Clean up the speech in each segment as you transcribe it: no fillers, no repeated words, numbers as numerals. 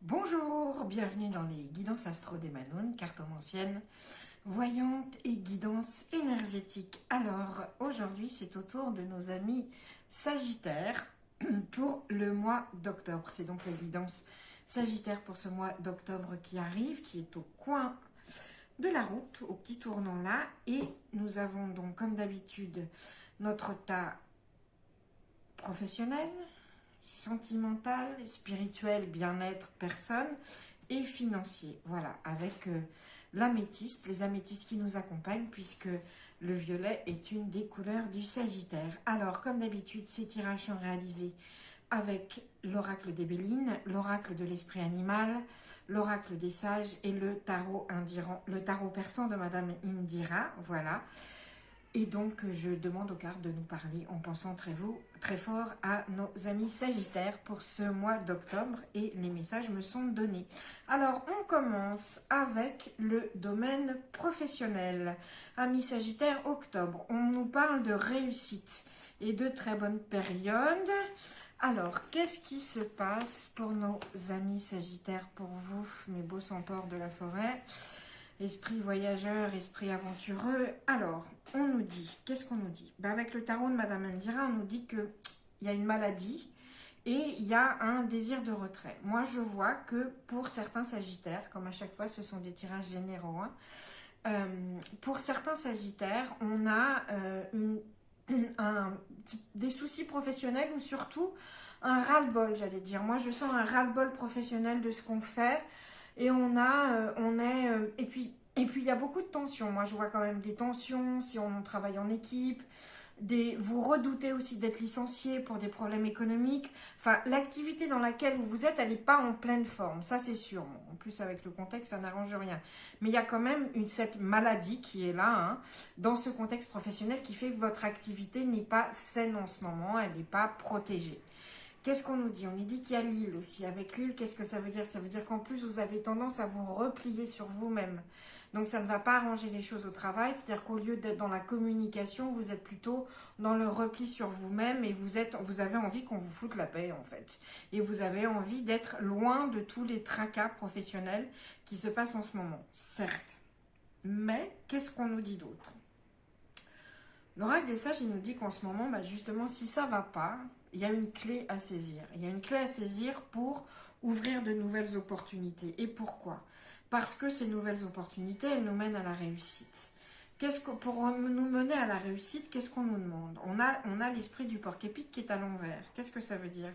Bonjour, bienvenue dans les guidances astro des Manoun, cartomancienne, voyante et guidance énergétique. Alors, aujourd'hui, c'est au tour de nos amis Sagittaires pour le mois d'octobre. C'est donc la guidance Sagittaire pour ce mois d'octobre qui arrive, qui est au coin de la route, au petit tournant là. Et nous avons donc, comme d'habitude, notre tas professionnel, sentimental, spirituel, bien-être, personne et financier. Voilà, avec l'améthyste, les améthystes qui nous accompagnent puisque le violet est une des couleurs du Sagittaire. Alors, comme d'habitude, ces tirages sont réalisés avec l'oracle des Bélines, l'oracle de l'esprit animal, l'oracle des sages et le tarot persan de Madame Indira. Voilà. Et donc, je demande aux cartes de nous parler en pensant très fort à nos amis Sagittaires pour ce mois d'octobre et les messages me sont donnés. Alors, on commence avec le domaine professionnel. Amis Sagittaires, octobre, on nous parle de réussite et de très bonnes périodes. Alors, qu'est-ce qui se passe pour nos amis Sagittaires, pour vous, mes beaux centaures de la forêt ? Esprit voyageur, esprit aventureux. Alors, on nous dit, qu'est-ce qu'on nous dit? Avec le tarot de Madame Indira, on nous dit qu'il y a une maladie et il y a un désir de retrait. Moi, je vois que pour certains Sagittaires, comme à chaque fois, ce sont des tirages généraux, pour certains Sagittaires, on a des soucis professionnels ou surtout un ras-le-bol, j'allais dire. Moi, je sens un ras-le-bol professionnel de ce qu'on fait. Et et puis il y a beaucoup de tensions. Moi, je vois quand même des tensions si on travaille en équipe. Vous redoutez aussi d'être licencié pour des problèmes économiques. Enfin, l'activité dans laquelle vous êtes, elle n'est pas en pleine forme. Ça, c'est sûr. En plus, avec le contexte, ça n'arrange rien. Mais il y a quand même cette maladie qui est là, dans ce contexte professionnel qui fait que votre activité n'est pas saine en ce moment. Elle n'est pas protégée. Qu'est-ce qu'on nous dit? On nous dit qu'il y a l'île aussi. Avec l'île, qu'est-ce que ça veut dire? Ça veut dire qu'en plus, vous avez tendance à vous replier sur vous-même. Donc, ça ne va pas arranger les choses au travail. C'est-à-dire qu'au lieu d'être dans la communication, vous êtes plutôt dans le repli sur vous-même et vous avez envie qu'on vous foute la paix, en fait. Et vous avez envie d'être loin de tous les tracas professionnels qui se passent en ce moment. Certes. Mais, qu'est-ce qu'on nous dit d'autre? L'oracle des sages, il nous dit qu'en ce moment, justement, si ça ne va pas, il y a une clé à saisir. Il y a une clé à saisir pour ouvrir de nouvelles opportunités. Et pourquoi? Parce que ces nouvelles opportunités, elles nous mènent à la réussite. Pour nous mener à la réussite, qu'est-ce qu'on nous demande? On a l'esprit du porc-épic qui est à l'envers. Qu'est-ce que ça veut dire?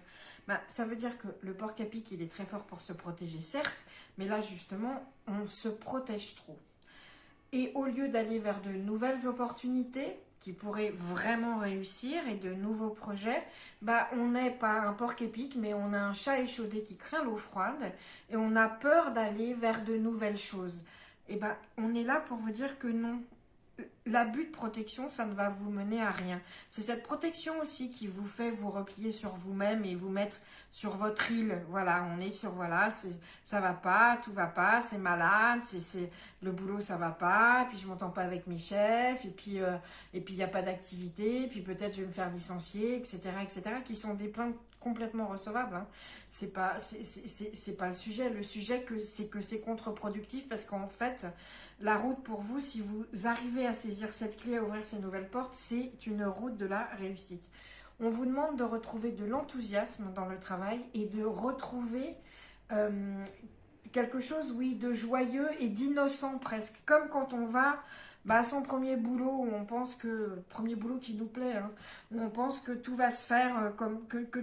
Ça veut dire que le porc-épic, il est très fort pour se protéger, certes, mais là, justement, on se protège trop. Et au lieu d'aller vers de nouvelles opportunités qui pourraient vraiment réussir et de nouveaux projets, on n'est pas un porc-épic, mais on a un chat échaudé qui craint l'eau froide et on a peur d'aller vers de nouvelles choses. Et on est là pour vous dire que non. L'abus de protection, ça ne va vous mener à rien. C'est cette protection aussi qui vous fait vous replier sur vous-même et vous mettre sur votre île. Voilà, on est sur, voilà, ça va pas, tout va pas, c'est malade, le boulot, ça va pas, puis je m'entends pas avec mes chefs, et puis il n'y a pas d'activité, puis peut-être je vais me faire licencier, etc., qui sont des plaintes complètement recevables. C'est pas le sujet. Le sujet, c'est que c'est contre-productif parce qu'en fait, la route pour vous, si vous arrivez à saisir cette clé, à ouvrir ces nouvelles portes, c'est une route de la réussite. On vous demande de retrouver de l'enthousiasme dans le travail et de retrouver quelque chose, oui, de joyeux et d'innocent presque. Comme quand on va à son premier boulot, où on pense que, premier boulot qui nous plaît, où on pense que tout va se faire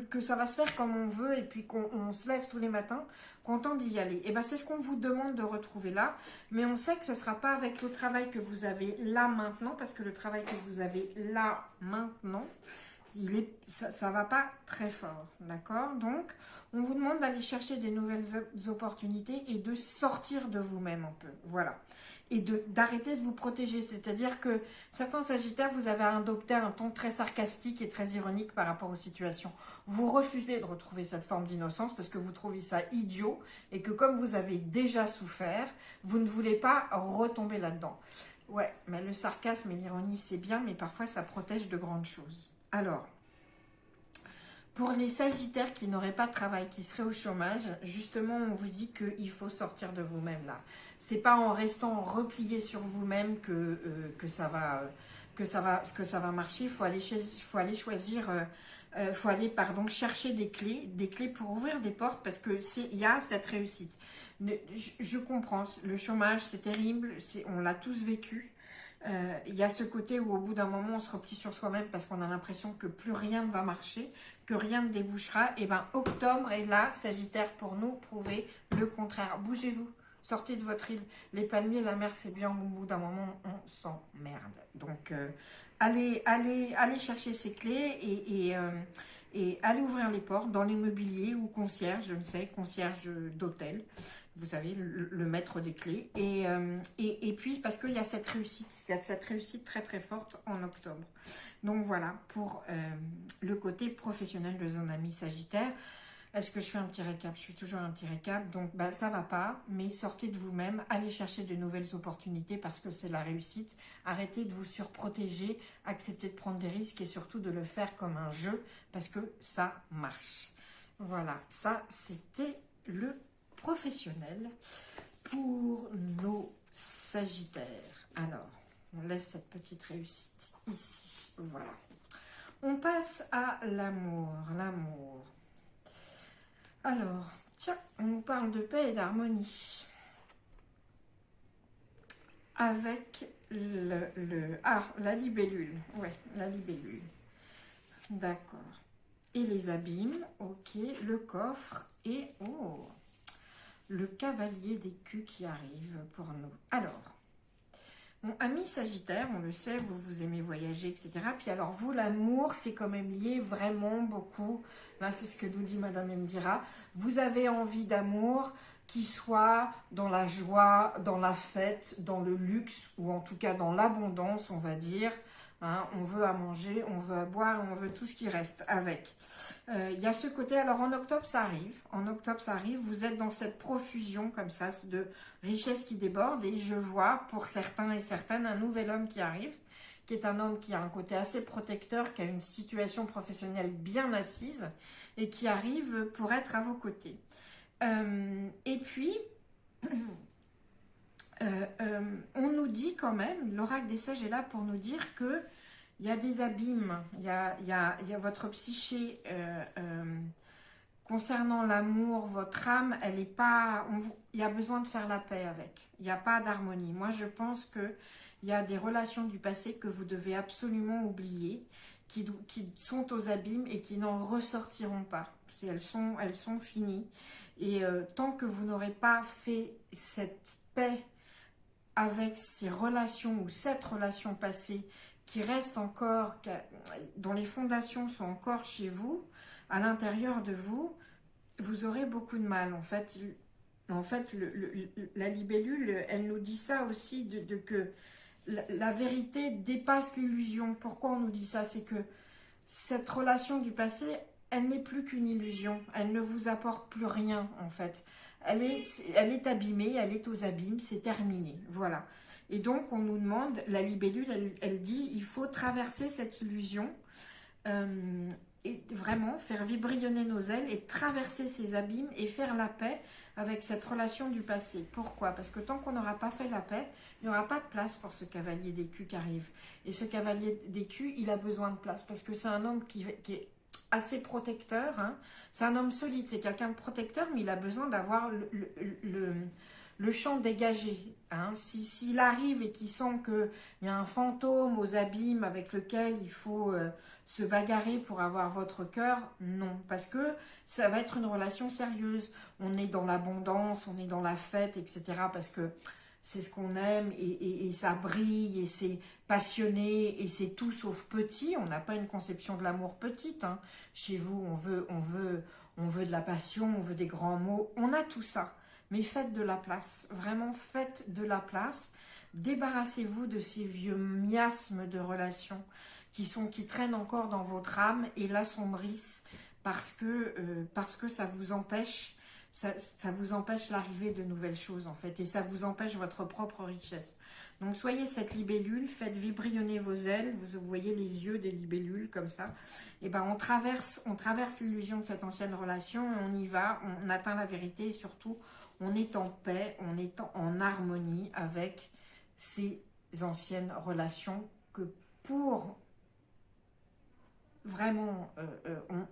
que ça va se faire comme on veut et puis qu'on se lève tous les matins content d'y aller. Et c'est ce qu'on vous demande de retrouver là, mais on sait que ce ne sera pas avec le travail que vous avez là maintenant, parce que le travail que vous avez là maintenant, ça va pas très fort, d'accord? Donc, on vous demande d'aller chercher des nouvelles opportunités et de sortir de vous-même un peu, voilà. Et d'arrêter de vous protéger, c'est-à-dire que certains Sagittaires, vous avez adopté un ton très sarcastique et très ironique par rapport aux situations. Vous refusez de retrouver cette forme d'innocence parce que vous trouvez ça idiot et que comme vous avez déjà souffert, vous ne voulez pas retomber là-dedans. Ouais, mais le sarcasme et l'ironie, c'est bien, mais parfois ça protège de grandes choses. Alors, Pour les Sagittaires qui n'auraient pas de travail, qui seraient au chômage, justement, on vous dit qu'il faut sortir de vous-même là. C'est pas en restant replié sur vous-même que ça va marcher. Il faut aller choisir, chercher des clés pour ouvrir des portes parce que il y a cette réussite. Je comprends, le chômage c'est terrible, on l'a tous vécu. Il y a ce côté où au bout d'un moment on se replie sur soi-même parce qu'on a l'impression que plus rien ne va marcher, que rien ne débouchera. Et bien octobre est là, Sagittaire, pour nous prouver le contraire. Bougez-vous, sortez de votre île. Les palmiers, la mer c'est bien, au bout d'un moment on s'emmerde. Donc allez chercher ces clés et allez ouvrir les portes dans l'immobilier ou concierge, je ne sais, concierge d'hôtel. Vous savez, le maître des clés. Et puis, parce qu'il y a cette réussite. Il y a cette réussite très très forte en octobre. Donc voilà, pour le côté professionnel de zone amie Sagittaire. Est-ce que je fais un petit récap? Je fais toujours un petit récap. Donc, ça va pas, mais sortez de vous-même. Allez chercher de nouvelles opportunités parce que c'est la réussite. Arrêtez de vous surprotéger. Acceptez de prendre des risques et surtout de le faire comme un jeu parce que ça marche. Voilà, ça, c'était le professionnel pour nos Sagittaires. Alors, on laisse cette petite réussite ici. Voilà. On passe à l'amour. L'amour. Alors, tiens, on nous parle de paix et d'harmonie. Avec la libellule. Ouais, la libellule. D'accord. Et les abîmes, ok. Le coffre et... oh, le cavalier d'écus qui arrive pour nous. Alors, mon ami Sagittaire, on le sait, vous aimez voyager, etc. Puis alors vous, l'amour, c'est quand même lié vraiment beaucoup. Là, c'est ce que nous dit Madame Mdira. Vous avez envie d'amour qui soit dans la joie, dans la fête, dans le luxe, ou en tout cas dans l'abondance, on va dire. Hein, on veut à manger, on veut à boire, on veut tout ce qui reste avec. Il y a ce côté, alors en octobre ça arrive, vous êtes dans cette profusion comme ça de richesse qui déborde et je vois pour certains et certaines un nouvel homme qui arrive, qui est un homme qui a un côté assez protecteur, qui a une situation professionnelle bien assise et qui arrive pour être à vos côtés. Et puis, on nous dit quand même, l'oracle des sages est là pour nous dire que il y a des abîmes, il y a votre psyché concernant l'amour, votre âme, elle est pas, il y a besoin de faire la paix avec. Il n'y a pas d'harmonie. Moi, je pense que il y a des relations du passé que vous devez absolument oublier, qui sont aux abîmes et qui n'en ressortiront pas. Elles sont finies. Et tant que vous n'aurez pas fait cette paix avec ces relations ou cette relation passée qui reste encore, dont les fondations sont encore chez vous, à l'intérieur de vous, vous aurez beaucoup de mal. En fait, la libellule, elle nous dit ça aussi, que la vérité dépasse l'illusion. Pourquoi on nous dit ça? C'est que cette relation du passé, elle n'est plus qu'une illusion. Elle ne vous apporte plus rien, en fait. Elle est abîmée, elle est aux abîmes, c'est terminé. Voilà. Et donc, on nous demande, la libellule, elle dit, il faut traverser cette illusion et vraiment faire vibrionner nos ailes et traverser ces abîmes et faire la paix avec cette relation du passé. Pourquoi? Parce que tant qu'on n'aura pas fait la paix, il n'y aura pas de place pour ce cavalier d'écus qui arrive. Et ce cavalier d'écus, il a besoin de place parce que c'est un homme qui est assez protecteur. Hein. C'est un homme solide, c'est quelqu'un de protecteur, mais il a besoin d'avoir le champ dégagé. Hein. S'il arrive et qu'il sent qu'il y a un fantôme aux abîmes avec lequel il faut se bagarrer pour avoir votre cœur, non. Parce que ça va être une relation sérieuse. On est dans l'abondance, on est dans la fête, etc. Parce que c'est ce qu'on aime et ça brille et c'est passionné et c'est tout sauf petit. On n'a pas une conception de l'amour petite. Hein. Chez vous, on veut de la passion, on veut des grands mots. On a tout ça. Mais faites de la place, vraiment faites de la place. Débarrassez-vous de ces vieux miasmes de relations qui traînent encore dans votre âme et l'assombrissent parce que ça vous empêche ça vous empêche l'arrivée de nouvelles choses en fait, et ça vous empêche votre propre richesse. Donc soyez cette libellule, faites vibrionner vos ailes, vous voyez les yeux des libellules comme ça, et ben on traverse l'illusion de cette ancienne relation, et on y va, on atteint la vérité, et surtout on est en paix, on est en harmonie avec ces anciennes relations que pour vraiment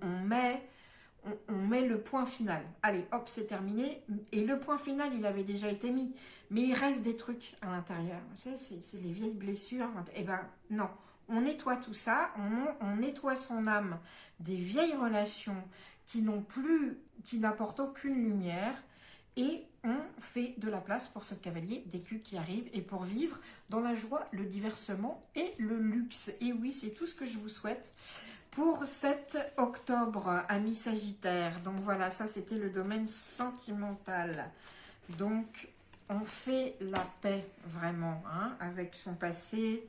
on met le point final. Allez, hop, c'est terminé. Et le point final, il avait déjà été mis. Mais il reste des trucs à l'intérieur. Vous savez, c'est les vieilles blessures. Eh ben, non. On nettoie tout ça. On nettoie son âme des vieilles relations qui n'apportent aucune lumière. Et on fait de la place pour ce cavalier d'écus qui arrive. Et pour vivre dans la joie, le diversement et le luxe. Et oui, c'est tout ce que je vous souhaite pour cet octobre, amis Sagittaire. Donc voilà, ça c'était le domaine sentimental. Donc on fait la paix vraiment hein, avec son passé,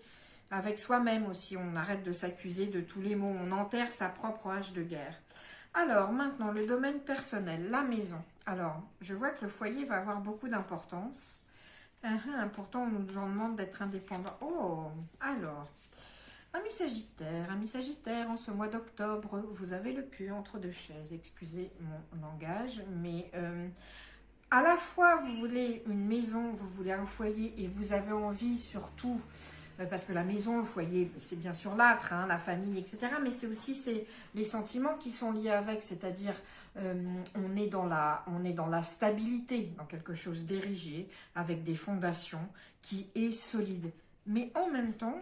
avec soi-même aussi. On arrête de s'accuser de tous les maux. On enterre sa propre hache de guerre. Alors maintenant, le domaine personnel, la maison. Alors, je vois que le foyer va avoir beaucoup d'importance. Pourtant, on nous en demande d'être indépendant. Oh, alors... Amis Sagittaire, en ce mois d'octobre, vous avez le cul entre deux chaises, excusez mon langage, mais à la fois vous voulez une maison, vous voulez un foyer et vous avez envie surtout, parce que la maison, le foyer, c'est bien sûr l'âtre, hein, la famille, etc. Mais c'est aussi les sentiments qui sont liés avec, c'est-à-dire on est dans la stabilité, dans quelque chose d'érigé, avec des fondations qui est solide. Mais en même temps,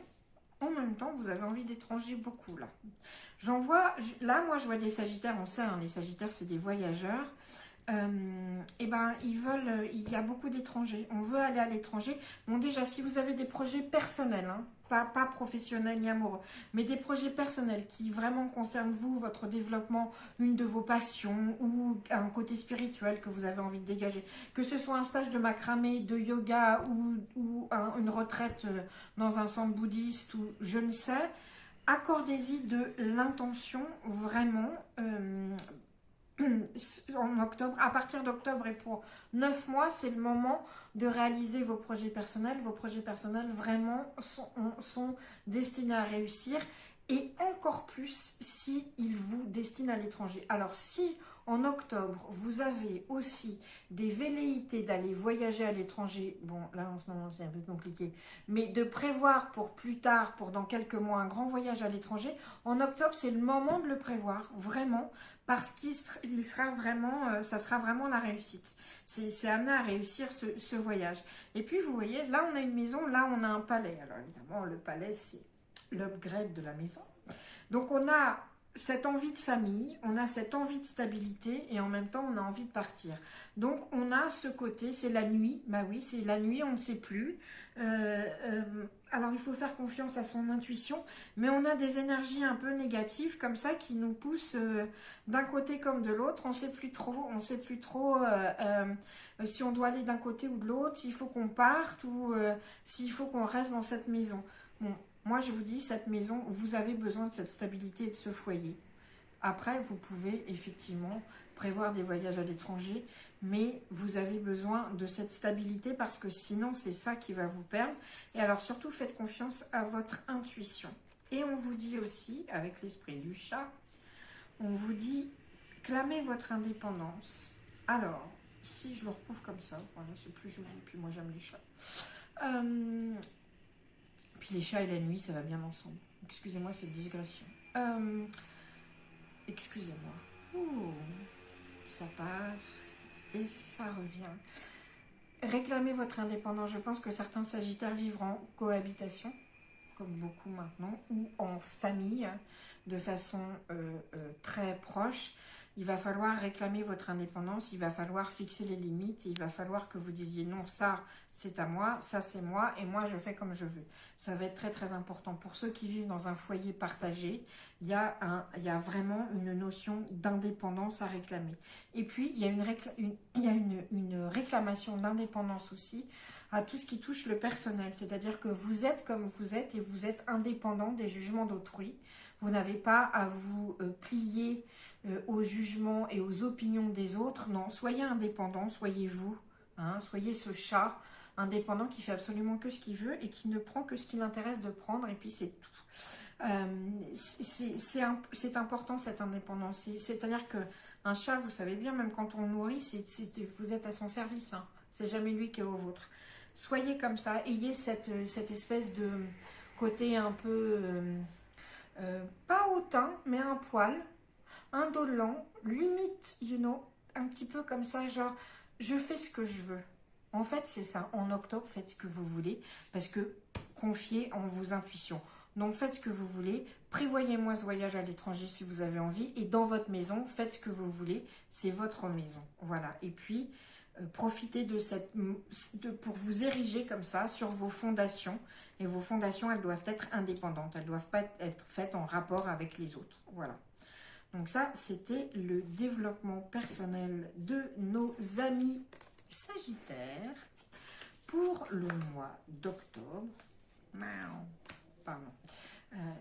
vous avez envie d'étrangers beaucoup, là. J'en vois, là, moi, je vois des Sagittaires, on sait, hein, les Sagittaires, c'est des voyageurs. Et ben, il y a beaucoup d'étrangers. On veut aller à l'étranger. Bon, déjà, si vous avez des projets personnels, hein, pas professionnels ni amoureux, mais des projets personnels qui vraiment concernent vous, votre développement, une de vos passions ou un côté spirituel que vous avez envie de dégager, que ce soit un stage de macramé, de yoga ou une retraite dans un centre bouddhiste ou je ne sais, accordez-y de l'intention vraiment en octobre, à partir d'octobre et pour 9 mois, c'est le moment de réaliser vos projets personnels. Vos projets personnels vraiment sont destinés à réussir et encore plus si ils vous destinent à l'étranger. Alors si en octobre, vous avez aussi des velléités d'aller voyager à l'étranger, bon là en ce moment c'est un peu compliqué, mais de prévoir pour plus tard, pour dans quelques mois, un grand voyage à l'étranger, en octobre c'est le moment de le prévoir, vraiment, parce qu'il sera vraiment, ça sera vraiment la réussite. C'est amené à réussir ce voyage. Et puis vous voyez, là on a une maison, là on a un palais. Alors évidemment le palais c'est l'upgrade de la maison. Donc on a cette envie de famille, on a cette envie de stabilité et en même temps on a envie de partir. Donc on a ce côté, c'est la nuit, bah oui c'est la nuit, on ne sait plus. Alors il faut faire confiance à son intuition, mais on a des énergies un peu négatives comme ça qui nous poussent d'un côté comme de l'autre, on sait plus trop si on doit aller d'un côté ou de l'autre, s'il faut qu'on parte ou s'il faut qu'on reste dans cette maison. Bon, moi, je vous dis, cette maison, vous avez besoin de cette stabilité et de ce foyer. Après, vous pouvez effectivement prévoir des voyages à l'étranger, mais vous avez besoin de cette stabilité parce que sinon, c'est ça qui va vous perdre. Et alors, surtout, faites confiance à votre intuition. Et on vous dit aussi, avec l'esprit du chat, on vous dit, clamez votre indépendance. Alors, si je le recouvre comme ça, voilà, c'est plus joli, puis moi, j'aime les chats. Puis les chats et la nuit, ça va bien ensemble. Excusez-moi cette digression. Excusez-moi. Ouh, ça passe et ça revient. Réclamez votre indépendance. Je pense que certains Sagittaires vivront en cohabitation, comme beaucoup maintenant, ou en famille, de façon très proche. Il va falloir réclamer votre indépendance, il va falloir fixer les limites, il va falloir que vous disiez non, ça c'est à moi, ça c'est moi et moi je fais comme je veux. Ça va être très très important. Pour ceux qui vivent dans un foyer partagé, il y a vraiment une notion d'indépendance à réclamer. Et puis il y a une réclamation d'indépendance aussi à tout ce qui touche le personnel, c'est-à-dire que vous êtes comme vous êtes et vous êtes indépendant des jugements d'autrui. Vous n'avez pas à vous plier aux jugements et aux opinions des autres. Non, soyez indépendant, soyez vous, hein, soyez ce chat indépendant qui fait absolument que ce qu'il veut et qui ne prend que ce qui l'intéresse de prendre, et puis c'est tout. C'est important cette indépendance. C'est-à-dire qu'un chat, vous savez bien, même quand on le nourrit, vous êtes à son service. Hein. C'est jamais lui qui est au vôtre. Soyez comme ça, ayez cette espèce de côté un peu, pas hautain, mais un poil, indolent, limite, un petit peu comme ça, genre, je fais ce que je veux. En fait, c'est ça. En octobre, faites ce que vous voulez, parce que confiez en vos intuitions. Donc, faites ce que vous voulez. Prévoyez-moi ce voyage à l'étranger si vous avez envie. Et dans votre maison, faites ce que vous voulez. C'est votre maison. Voilà. Et puis, profitez pour vous ériger comme ça sur vos fondations. Et vos fondations, elles doivent être indépendantes. Elles ne doivent pas être faites en rapport avec les autres. Voilà. Donc ça, c'était le développement personnel de nos amis Sagittaires pour le mois d'octobre. Pardon.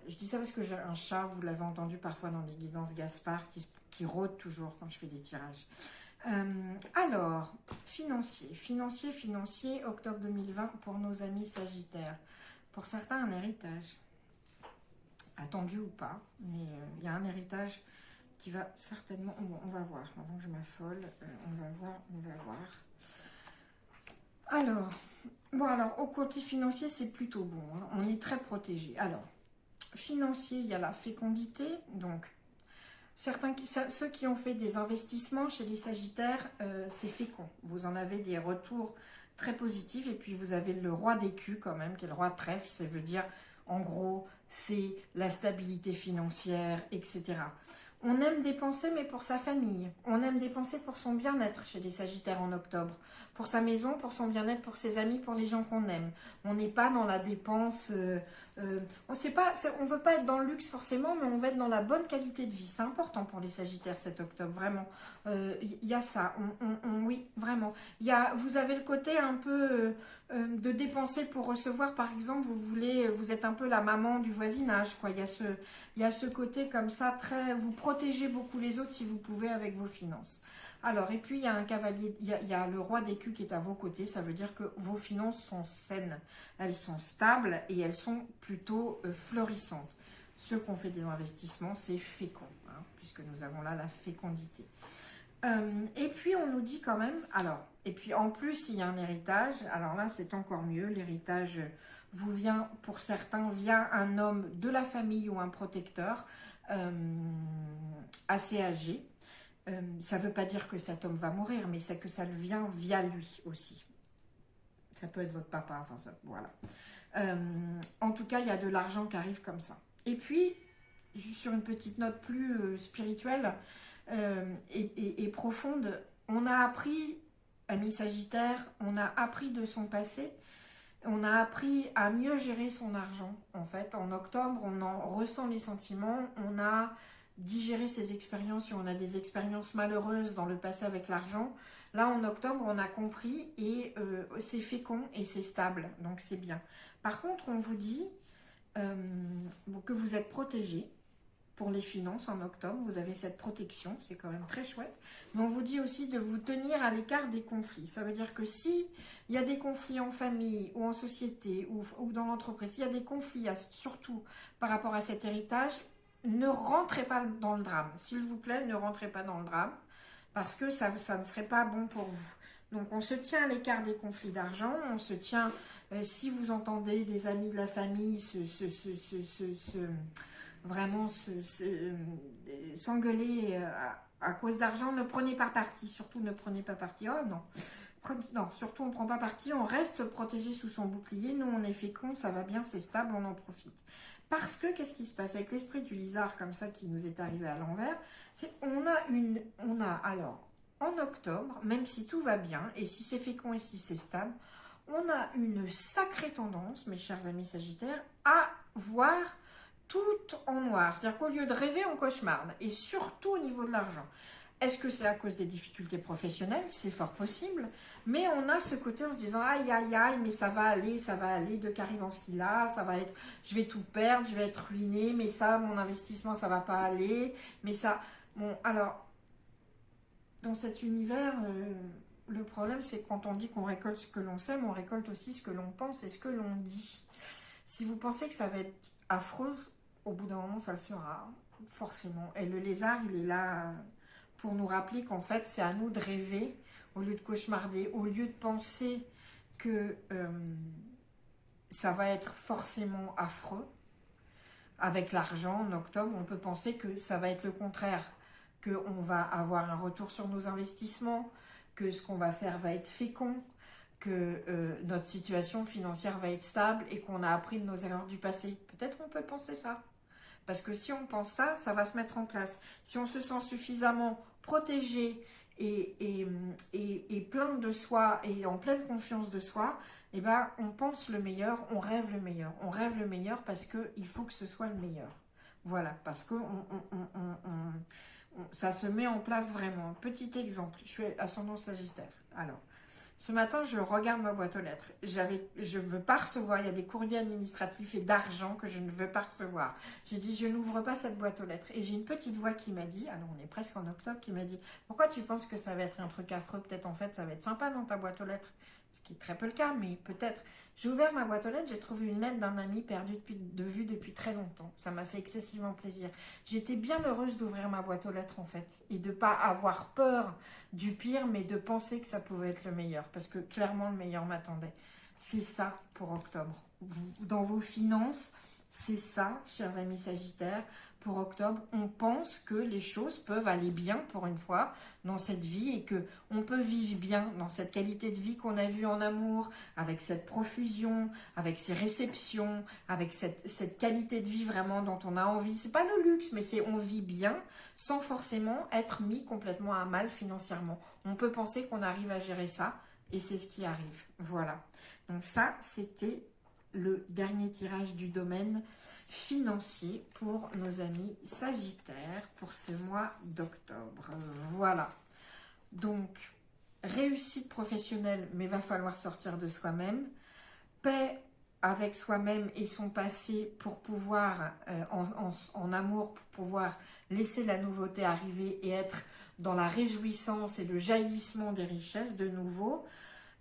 Je dis ça parce que j'ai un chat, vous l'avez entendu parfois dans des guidances Gaspard, qui rôde toujours quand je fais des tirages. Alors, financier, octobre 2020 pour nos amis Sagittaires. Pour certains, un héritage. Attendu ou pas, mais il y a un héritage qui va certainement... on va voir, avant que je m'affole, on va voir. Alors, au côté financier, c'est plutôt bon, hein. On est très protégé. Alors, financier, il y a la fécondité, donc ceux qui ont fait des investissements chez les Sagittaires, c'est fécond. Vous en avez des retours très positifs, et puis vous avez le roi d'écus quand même, qui est le roi de trèfle, ça veut dire, en gros, c'est la stabilité financière, etc. On aime dépenser, mais pour sa famille. On aime dépenser pour son bien-être chez les Sagittaires en octobre. Pour sa maison, pour son bien-être, pour ses amis, pour les gens qu'on aime. On n'est pas dans la dépense... on ne veut pas être dans le luxe forcément, mais on veut être dans la bonne qualité de vie. C'est important pour les Sagittaires cet octobre, vraiment. Y a ça, oui, vraiment. Vous avez le côté un peu de dépenser pour recevoir, par exemple, vous êtes un peu la maman du voisinage, quoi. Il y a ce côté comme ça, vous protégez beaucoup les autres si vous pouvez avec vos finances. Alors, et puis il y a un cavalier, il y a le roi d'écus qui est à vos côtés, ça veut dire que vos finances sont saines, elles sont stables et elles sont plutôt florissantes. Ceux qui ont fait des investissements, c'est fécond, hein, puisque nous avons là la fécondité. Et puis on nous dit quand même, et puis en plus il y a un héritage, alors là c'est encore mieux, l'héritage vous vient pour certains via un homme de la famille ou un protecteur assez âgé. Ça ne veut pas dire que cet homme va mourir, mais c'est que ça le vient via lui aussi. Ça peut être votre papa, enfin ça, voilà. En tout cas, il y a de l'argent qui arrive comme ça. Et puis, juste sur une petite note plus spirituelle et profonde, on a appris, ami Sagittaire, on a appris de son passé, on a appris à mieux gérer son argent. En fait, en octobre, on en ressent les sentiments, on a digérer ces expériences, si on a des expériences malheureuses dans le passé avec l'argent. Là, en octobre, on a compris et c'est fécond et c'est stable, donc c'est bien. Par contre, on vous dit que vous êtes protégé pour les finances en octobre. Vous avez cette protection, c'est quand même très chouette. Mais on vous dit aussi de vous tenir à l'écart des conflits. Ça veut dire que si il y a des conflits en famille ou en société ou dans l'entreprise, s'il y a des conflits, surtout par rapport à cet héritage, ne rentrez pas dans le drame. S'il vous plaît, ne rentrez pas dans le drame parce que ça ne serait pas bon pour vous. Donc, on se tient à l'écart des conflits d'argent. On se tient, si vous entendez des amis de la famille s'engueuler à cause d'argent, ne prenez pas parti. Surtout, ne prenez pas parti. Oh non. Non, surtout, on ne prend pas parti. On reste protégé sous son bouclier. Nous, on est fécond, ça va bien, c'est stable, on en profite. Parce que, qu'est-ce qui se passe avec l'esprit du lézard comme ça qui nous est arrivé à l'envers? C'est alors, en octobre, même si tout va bien, et si c'est fécond et si c'est stable, on a une sacrée tendance, mes chers amis Sagittaires, à voir tout en noir. C'est-à-dire qu'au lieu de rêver, on cauchemarde. Et surtout au niveau de l'argent. Est-ce que c'est à cause des difficultés professionnelles? C'est fort possible. Mais on a ce côté en se disant, aïe, aïe, aïe, mais ça va aller, de qu'arrive en ce qu'il a, ça va être, je vais tout perdre, je vais être ruiné, mais ça, mon investissement, ça va pas aller, mais ça... Bon, alors, dans cet univers, le problème, c'est que quand on dit qu'on récolte ce que l'on sème, on récolte aussi ce que l'on pense et ce que l'on dit. Si vous pensez que ça va être affreux, au bout d'un moment, ça le sera, forcément. Et le lézard, il est là pour nous rappeler qu'en fait, c'est à nous de rêver, au lieu de cauchemarder, au lieu de penser que ça va être forcément affreux. Avec l'argent, en octobre, on peut penser que ça va être le contraire, qu'on va avoir un retour sur nos investissements, que ce qu'on va faire va être fécond, que notre situation financière va être stable et qu'on a appris de nos erreurs du passé. Peut-être qu'on peut penser ça. Parce que si on pense ça, ça va se mettre en place. Si on se sent suffisamment protégé et plein de soi et en pleine confiance de soi, eh ben, on pense le meilleur, on rêve le meilleur. On rêve le meilleur parce qu'il faut que ce soit le meilleur. Voilà, parce que ça se met en place vraiment. Petit exemple, je suis ascendant Sagittaire. Alors, ce matin, je regarde ma boîte aux lettres. Je ne veux pas recevoir, il y a des courriers administratifs et d'argent que je ne veux pas recevoir. J'ai dit, je n'ouvre pas cette boîte aux lettres. Et j'ai une petite voix qui m'a dit, alors on est presque en octobre, qui m'a dit, pourquoi tu penses que ça va être un truc affreux? Peut-être en fait, ça va être sympa dans ta boîte aux lettres. Ce qui est très peu le cas, mais peut-être. J'ai ouvert ma boîte aux lettres, j'ai trouvé une lettre d'un ami perdu de vue depuis très longtemps. Ça m'a fait excessivement plaisir. J'étais bien heureuse d'ouvrir ma boîte aux lettres en fait. Et de ne pas avoir peur du pire, mais de penser que ça pouvait être le meilleur. Parce que clairement, le meilleur m'attendait. C'est ça pour octobre. Dans vos finances, c'est ça, chers amis Sagittaires. Pour octobre, on pense que les choses peuvent aller bien pour une fois dans cette vie et que on peut vivre bien dans cette qualité de vie qu'on a vue en amour, avec cette profusion, avec ces réceptions, avec cette qualité de vie vraiment dont on a envie. C'est pas le luxe, mais c'est on vit bien sans forcément être mis complètement à mal financièrement. On peut penser qu'on arrive à gérer ça et c'est ce qui arrive. Voilà. Donc ça, c'était le dernier tirage du domaine financier pour nos amis Sagittaires pour ce mois d'octobre. Voilà. Donc, réussite professionnelle, mais va falloir sortir de soi-même. Paix avec soi-même et son passé pour pouvoir, en amour, pour pouvoir laisser la nouveauté arriver et être dans la réjouissance et le jaillissement des richesses de nouveau.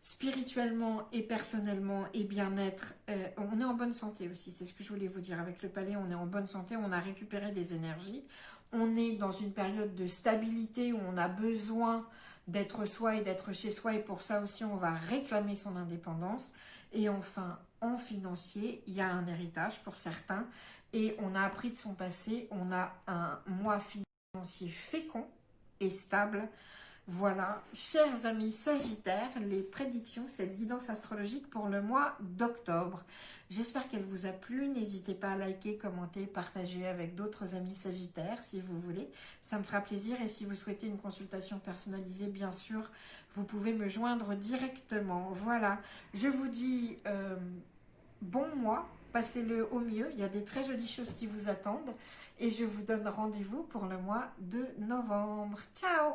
Spirituellement et personnellement et bien-être, on est en bonne santé aussi, c'est ce que je voulais vous dire. Avec le palais, on est en bonne santé, on a récupéré des énergies, on est dans une période de stabilité où on a besoin d'être soi et d'être chez soi, et pour ça aussi on va réclamer son indépendance. Et enfin, en financier, il y a un héritage pour certains et on a appris de son passé, on a un mois financier fécond et stable. Voilà, chers amis Sagittaires, les prédictions, cette guidance astrologique pour le mois d'octobre. J'espère qu'elle vous a plu. N'hésitez pas à liker, commenter, partager avec d'autres amis Sagittaires si vous voulez. Ça me fera plaisir. Et si vous souhaitez une consultation personnalisée, bien sûr, vous pouvez me joindre directement. Voilà, je vous dis bon mois. Passez-le au mieux. Il y a des très jolies choses qui vous attendent. Et je vous donne rendez-vous pour le mois de novembre. Ciao!